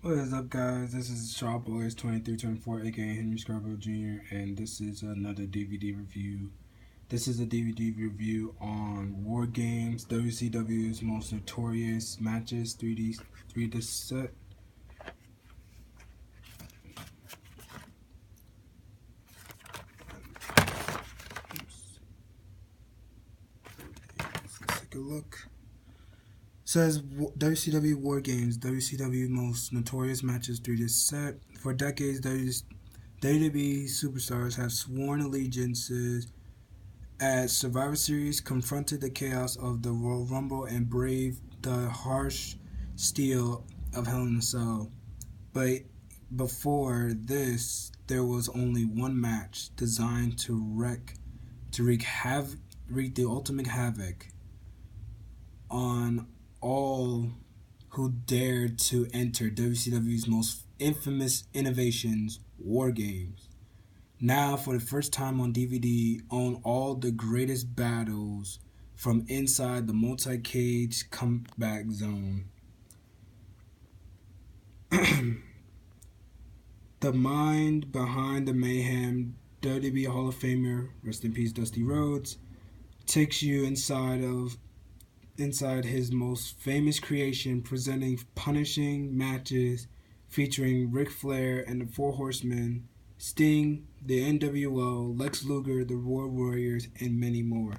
What is up, guys? This is Sharp Boys 2324, aka Henry Scarborough Jr., and this is another DVD review. This is a DVD review on War Games, WCW's most notorious matches, 3D set. Oops. Let's take a look. Says WCW War Games, WCW most notorious matches 3D set. For decades, WWE superstars have sworn allegiances as Survivor Series confronted the chaos of the Royal Rumble and braved the harsh steel of Hell in a Cell. But before this, there was only one match designed to wreak the ultimate havoc on all who dared to enter WCW's most infamous innovations, War Games. Now, for the first time on DVD, own all the greatest battles from inside the multi-cage comeback zone. The mind behind the mayhem, WWE Hall of Famer, rest in peace Dusty Rhodes, takes you inside his most famous creation, presenting punishing matches featuring Ric Flair and the Four Horsemen, Sting, the NWO, Lex Luger, the Road Warriors, and many more.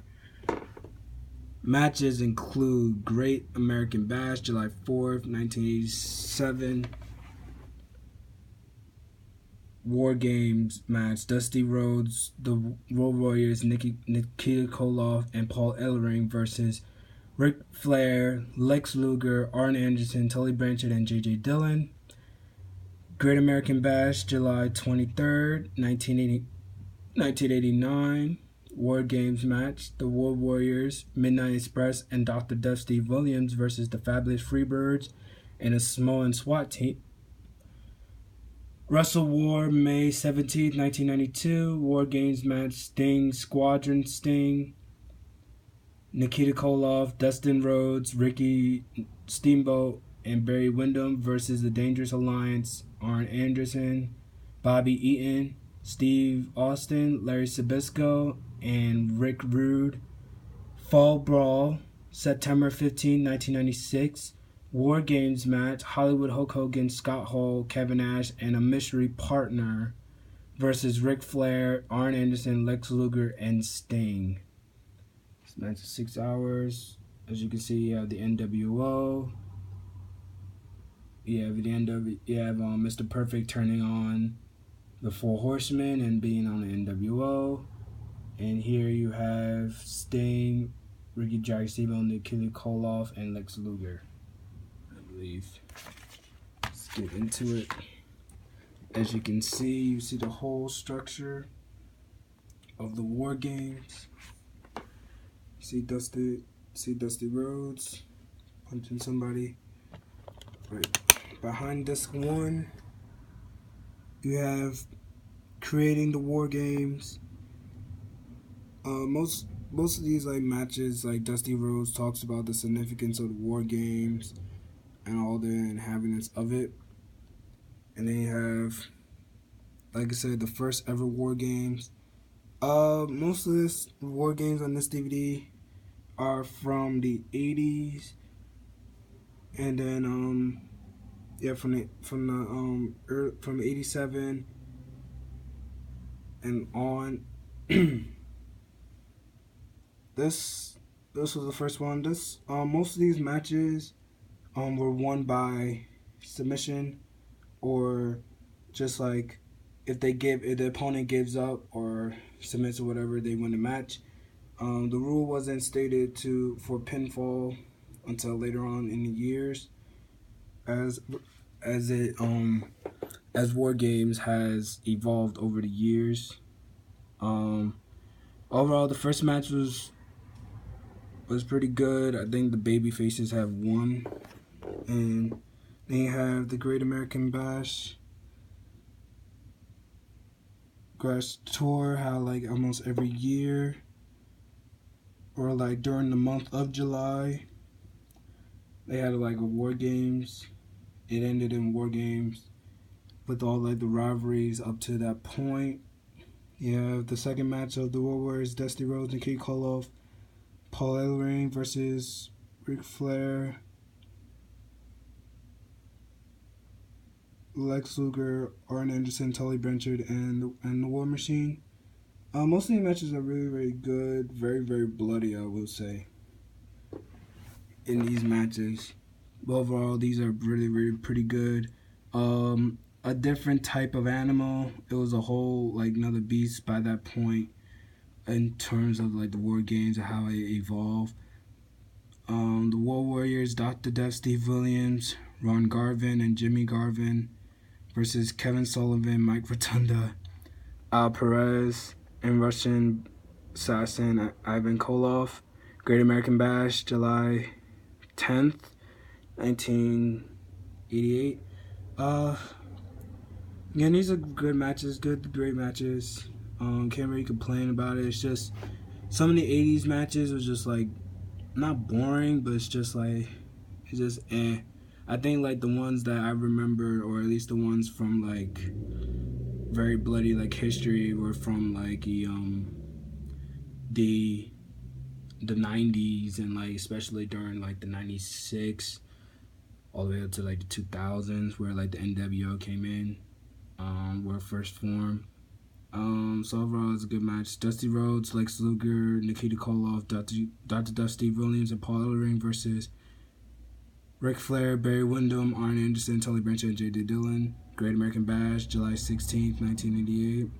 Matches include Great American Bash, July 4th, 1987. War Games match, Dusty Rhodes, the Road Warriors, Nikita Koloff, and Paul Ellering versus Ric Flair, Lex Luger, Arn Anderson, Tully Blanchard, and J.J. Dillon. Great American Bash, July 23rd, 1989. War Games match, the War Warriors, Midnight Express, and Dr. Dusty Williams versus the Fabulous Freebirds and a Samoan SWAT team. Wrestle War, May 17th, 1992. War Games match, Sting, Squadron Sting, Nikita Koloff, Dustin Rhodes, Ricky Steamboat, and Barry Windham versus the Dangerous Alliance, Arn Anderson, Bobby Eaton, Steve Austin, Larry Sabisco, and Rick Rude. Fall Brawl, September 15, 1996. War Games match, Hollywood Hulk Hogan, Scott Hall, Kevin Nash, and a mystery partner versus Ric Flair, Arn Anderson, Lex Luger, and Sting. This match is 6 hours. As you can see, you have the NWO. You have Mr. Perfect turning on the Four Horsemen and being on the NWO. And here you have Sting, Ricky Steamboat, Nikita Koloff, and Lex Luger, I believe. Let's get into it. As you can see, you see the whole structure of the War Games. See Dusty Rhodes punching somebody. Right behind disc 1, you have creating the War Games. Most of these matches, Dusty Rhodes talks about the significance of the War Games and all the inhabitants of it. And then you have, like I said, the first ever War Games. Most of this War Games on this DVD are from the 80s, and then from 87 and on. This was the first one. Most of these matches were won by submission, or just if the opponent gives up or submits or whatever, they win the match. The rule wasn't stated for pinfall until later on in the years, as War Games has evolved over the years. Overall, the first match was pretty good. I think the baby faces have won, and then you have the Great American Bash tour, how almost every year, or during the month of July, they had a War Games it ended in War Games with all like the rivalries up to that point. Yeah, the second match of the War Warriors, Dusty Rhodes and Kid Koloff, Paul Ellering versus Ric Flair, Lex Luger, Arn Anderson, Tully Blanchard, and the War Machine. Most of the matches are really, really good. Very, very bloody, I will say, in these matches. But overall, these are really, really pretty good. A different type of animal. It was a whole, like, another beast by that point in terms of, like, the War Games and how it evolved. The War Warriors, Dr. Death, Steve Williams, Ron Garvin, and Jimmy Garvin versus Kevin Sullivan, Mike Rotunda, Al Perez, and Russian assassin Ivan Koloff. Great American Bash, July 10th, 1988. Again, these are good matches, great matches. Can't really complain about it. It's just some of the 80s matches was just like not boring, but it's just like it's just eh. I think like the ones that I remember, or at least the ones from like very bloody like history, were from like the 90s, and like especially during like the 96 all the way up to like the 2000s, where like the NWO came in, were first formed. So overall, it's a good match. Dusty Rhodes, Lex Luger, Nikita Koloff, Dr. Duff, Steve Williams, and Paul Ellering versus Ric Flair, Barry Windham, Arn Anderson, Tully Blanchard, and J.D. Dillon. Great American Bash, July 16th, 1988.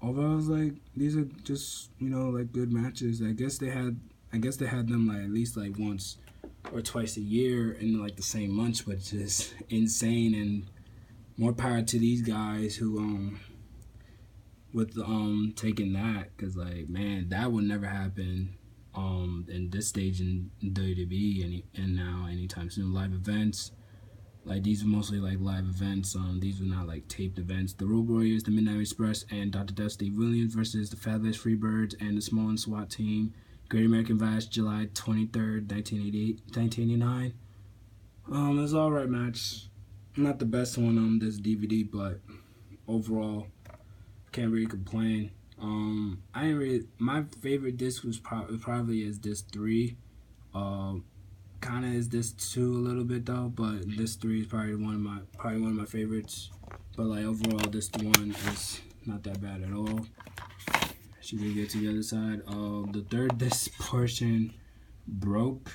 Overall, it's like these are just like good matches. I guess they had them like at least like once or twice a year in like the same months, which is insane. And more power to these guys who with taking that, because like man, that would never happen in this stage in WWE and now anytime soon. Live events, like these are mostly like live events. These were not like taped events. The Road Warriors, the Midnight Express, and Dr. Death, Steve Williams versus the Fabulous Freebirds and the Small and SWAT Team. Great American Bash, July 23rd, 1989. It was an alright match. Not the best one on this DVD, but overall, can't really complain. My favorite disc was probably is disc 3. Kind of is disc 2 a little bit though, but disc 3 is probably one of my favorites. But like overall, disc 1 is not that bad at all. Should we get to the other side? The third disc portion broke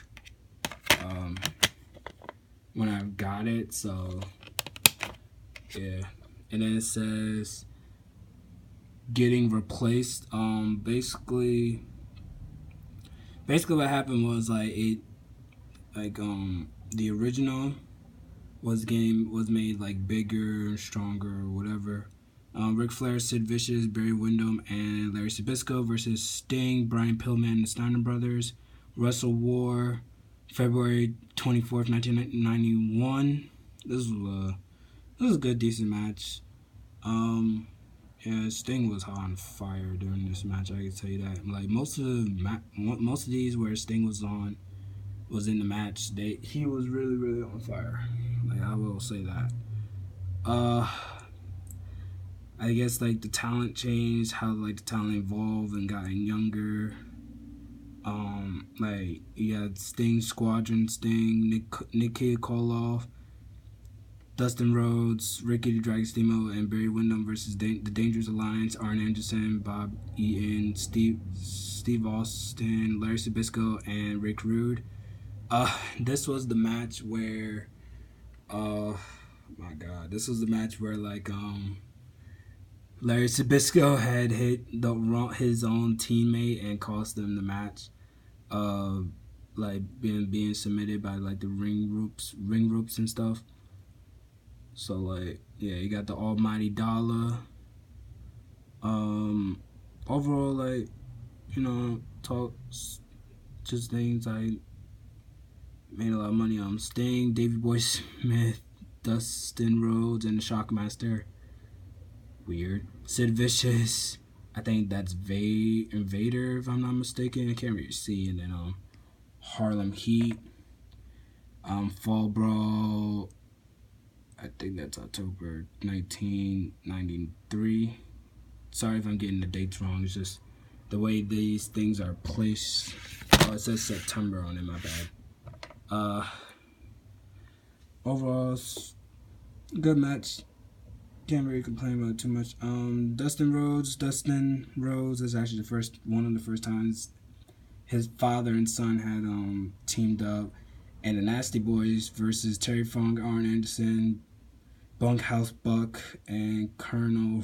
when I got it, so yeah. And then it says getting replaced. Basically what happened was the original was made like bigger, stronger, whatever. Ric Flair, Sid Vicious, Barry Windham, and Larry Zbyszko versus Sting, Brian Pillman, and the Steiner Brothers. Wrestle War, February 24th, 1991. This was a good, decent match. Yeah, Sting was on fire during this match. I can tell you that. Like most of these where Sting was in the match, he was really, really on fire. Like I will say that. I guess like the talent changed, how like the talent evolved and gotten younger. Like you had Sting Squadron, Sting, Nikita Koloff, Dustin Rhodes, Ricky the Dragon Steamboat, and Barry Windham versus the Dangerous Alliance, Arn Anderson, Bob Eaton, Steve Austin, Larry Zbyszko, and Rick Rude. This was the match where, my God, this was the match where like Larry Zbyszko had hit his own teammate and cost them the match. Like being submitted by like the ring ropes and stuff. So like yeah, you got the Almighty Dollar. Overall, like talk just things I made a lot of money on. Sting, Davey Boy Smith, Dustin Rhodes, and the Shockmaster. Weird. Sid Vicious. I think that's Invader, if I'm not mistaken. I can't really see. And then Harlem Heat. Fall Brawl, I think that's October 1993. Sorry if I'm getting the dates wrong. It's just the way these things are placed. Oh, it says September on it, my bad. Overall, good match. Can't really complain about it too much. Dustin Rhodes is actually one of the first times his father and son had teamed up, and the Nasty Boys versus Terry Funk, Arn Anderson, Bunkhouse Buck, and Colonel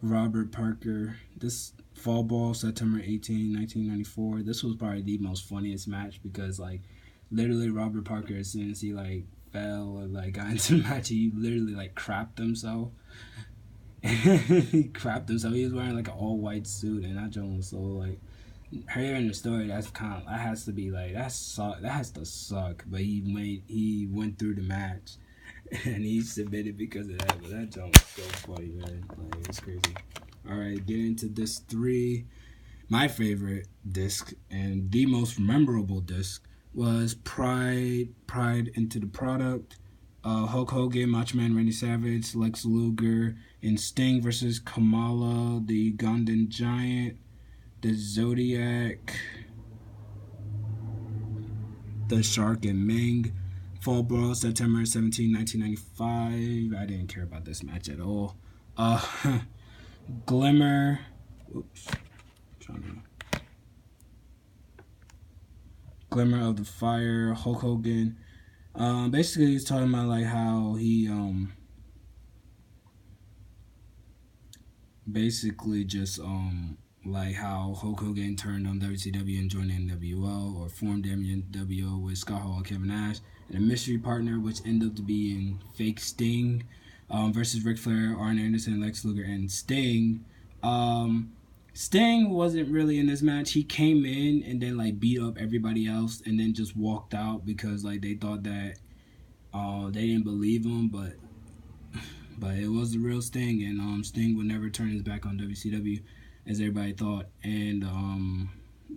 Robert Parker. This Fall Ball, September 18, 1994. This was probably the most funniest match because like literally Robert Parker, as soon as he like fell or like got into the match, he literally like crapped himself. He crapped himself. He was wearing like an all white suit, and that joke was so like hearing the story. That has to be like that has to suck. But he went through the match, and he submitted because of that. But that joke was so funny, man. Like it's crazy. All right, get into disc 3. My favorite disc and the most memorable disc was Pride into the Product. Hulk Hogan, Macho Man Randy Savage, Lex Luger, and Sting versus Kamala, the Ugandan Giant, the Zodiac, the Shark, and Ming. Fall Brawl, September 17, 1995. I didn't care about this match at all. Glimmer. Oops. Glimmer of the Fire, Hulk Hogan. Basically, he's talking about like how he basically just like how Hulk Hogan turned on WCW and joined NWO, or formed NWO with Scott Hall and Kevin Nash, and a mystery partner, which ended up being fake Sting, versus Ric Flair, Arn Anderson, Lex Luger, and Sting. Sting wasn't really in this match. He came in and then like beat up everybody else and then just walked out because like they thought that they didn't believe him, but it was the real Sting, and Sting would never turn his back on WCW as everybody thought. And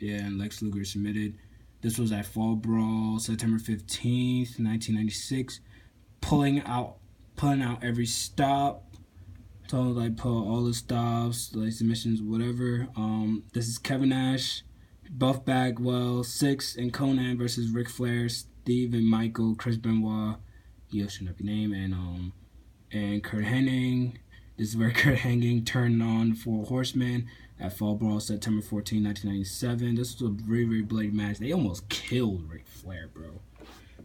and Lex Luger submitted. This was at Fall Brawl, September 15th, 1996. Pulling out every stop. Told like pull all the stops, like submissions, whatever. This is Kevin Nash, Buff Bagwell, Six, and Conan versus Ric Flair, Steve and Michael, Chris Benoit, you shouldn't have your name, and Kurt Hennig. This is where Kurt Hennig turned on Four Horsemen at Fall Brawl, September 14, 1997. This was a very, very bloody match. They almost killed Ric Flair, bro.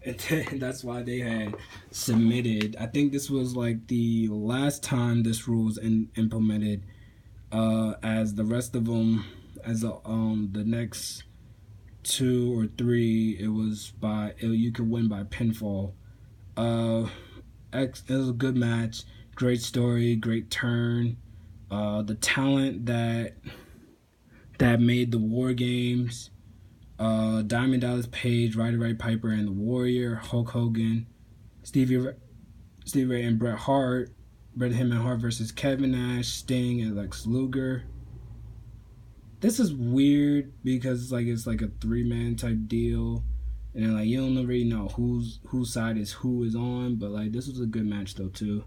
And that's why they had submitted. I think this was like the last time this rule was implemented, as the rest of them, as the next 2 or 3, it was you could win by pinfall. It was a good match, great story, great turn. The talent that made the War Games. Diamond Dallas Page, Roddy Piper, and the Warrior, Hulk Hogan, Stevie Ray and Bret Hart versus Kevin Nash, Sting, and Lex Luger. This is weird because it's like a 3-man type deal, and like you don't really know whose side who is on. But like this was a good match though too.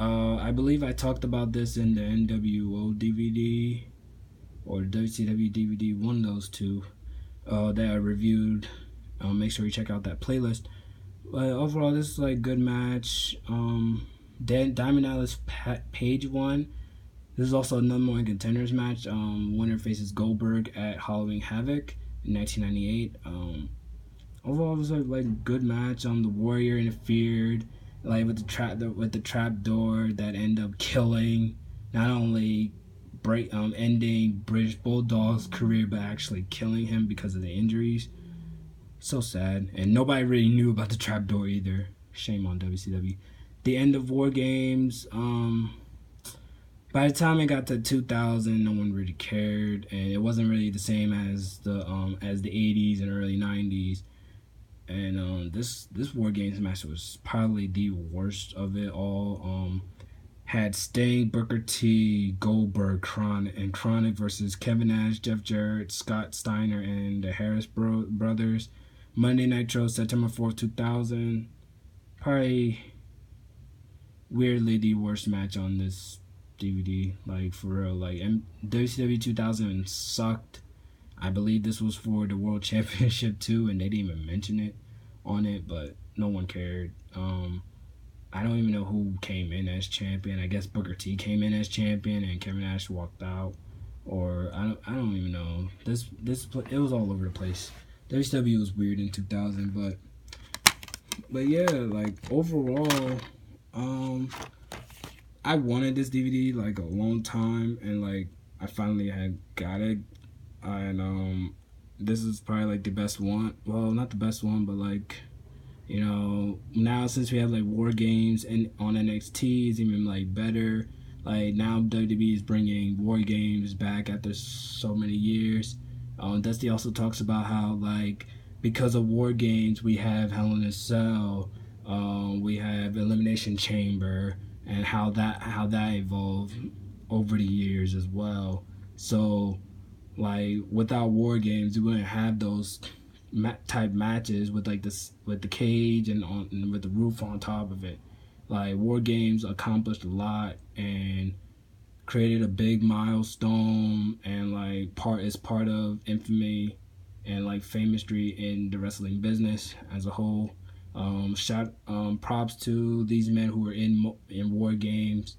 I believe I talked about this in the NWO DVD or the WCW DVD, one of those two. That I reviewed. Make sure you check out that playlist. But overall, this is like good match. Diamond Dallas Page won. This is also a number 1 contenders match. Winner faces Goldberg at Halloween Havoc in 1998. Overall, it was like good match. The Warrior interfered like with the trap door that ended up killing not only ending British Bulldog's career, but actually killing him because of the injuries. So sad. And nobody really knew about the trapdoor either. Shame on WCW. The end of War Games. By the time it got to 2000, no one really cared, and it wasn't really the same as the 80s and early 90s. And this War Games match was probably the worst of it all. Had Sting, Booker T, Goldberg, Chronic versus Kevin Nash, Jeff Jarrett, Scott Steiner, and the Harris brothers Monday Nitro, September 4th, 2000. Probably weirdly the worst match on this DVD. Like, for real. Like, WCW 2000 sucked. I believe this was for the World Championship too, and they didn't even mention it on it, but no one cared. I don't even know who came in as champion. I guess Booker T came in as champion, and Kevin Nash walked out. Or I don't even know. It was all over the place. WCW was weird in 2000, but yeah, like overall, I wanted this DVD like a long time, and like I finally had got it, and this is probably like the best one. Well, not the best one, but like, you know, now since we have like War Games and on NXT, it's even like better. Like now WWE is bringing War Games back after so many years. Dusty also talks about how like because of War Games we have Hell in a Cell, we have Elimination Chamber, and how that evolved over the years as well. So like without War Games, we wouldn't have those type matches with like this with the cage and with the roof on top of it. Like War Games accomplished a lot and created a big milestone, and like is part of infamy and like famistry in the wrestling business as a whole. Props to these men who were in War Games.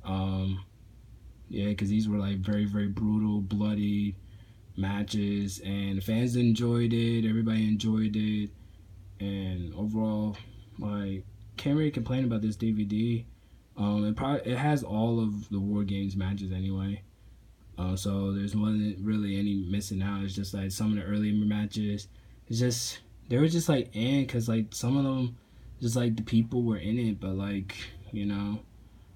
Yeah, because these were like very, very brutal, bloody matches, and the fans enjoyed it. Everybody enjoyed it, and overall, like, can't really complain about this DVD. It has all of the War Games matches anyway. So there's wasn't really any missing out. It's just like some of the early matches. It's just they were just like because like some of them, just like the people were in it, but like, you know.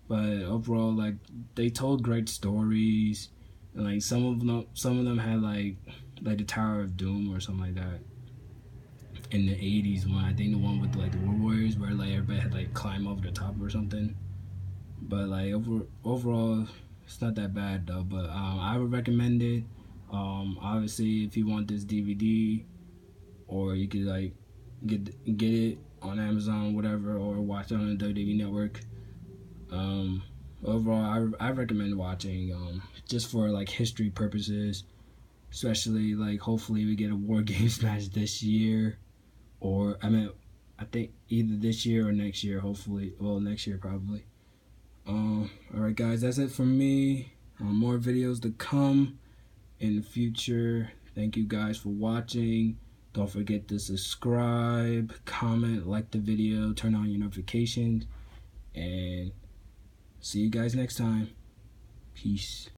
But overall, like they told great stories, and like some of them had like the Tower of Doom or something like that in the '80s one. I think the one with like the War Warriors where like everybody had like climb over the top or something. But like overall, it's not that bad though. But I would recommend it. Obviously, if you want this DVD, or you could like get it on Amazon, whatever, or watch it on the WWE Network. Overall, I recommend watching just for like history purposes, especially like hopefully we get a War Games match this year, or I think either this year or next year. Hopefully, well, next year probably. Alright guys, that's it from me. More videos to come in the future. Thank you guys for watching. Don't forget to subscribe, comment, like the video, turn on your notifications, and see you guys next time. Peace.